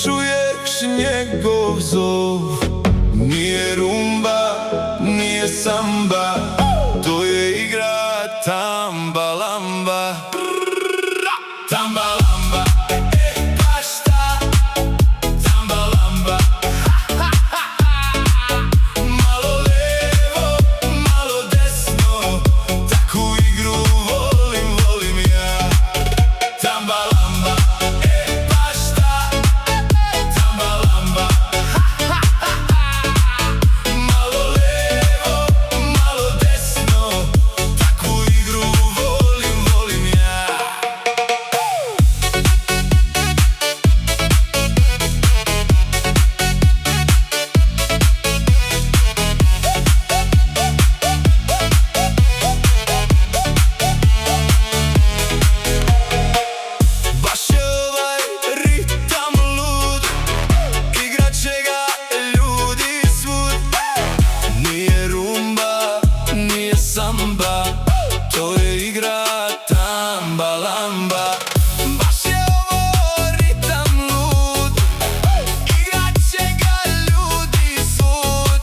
čuješ njegov zov. Nije rumba, nije samba, to je igra tamba-lamba. Tamba-lamba, baš ta tamba-lamba. Malo levo, malo desno, takvu igru volim, volim ja. Tamba-lamba, baš ta tamba-lamba. Malo levo, malo desno, takvu igru volim, volim ja. Baš je ovaj ritam lud, igrat će ga ljudi svud. Nije rumba, nije samba, to je igra tamba-lamba. Baš je ovo ritam lud, igrat će ga ljudi svud.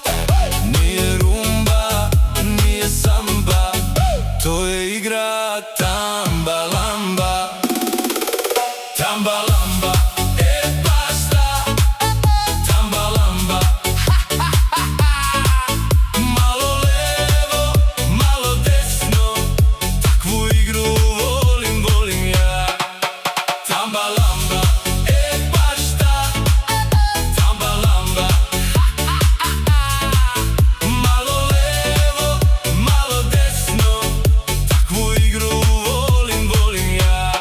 Nije rumba, nije samba, to je igra tamba-lamba. Tamba-lamba, baš ta tamba-lamba. Malo levo, malo desno, takvu igru volim, volim ja. Tamba-lamba, baš ta tamba-lamba. Malo levo, malo desno, takvu igru volim, volim ja.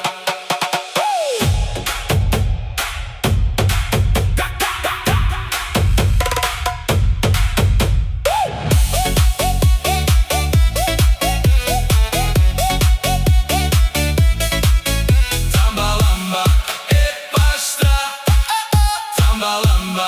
Tamba-lamba, baš ta tamba-lamba.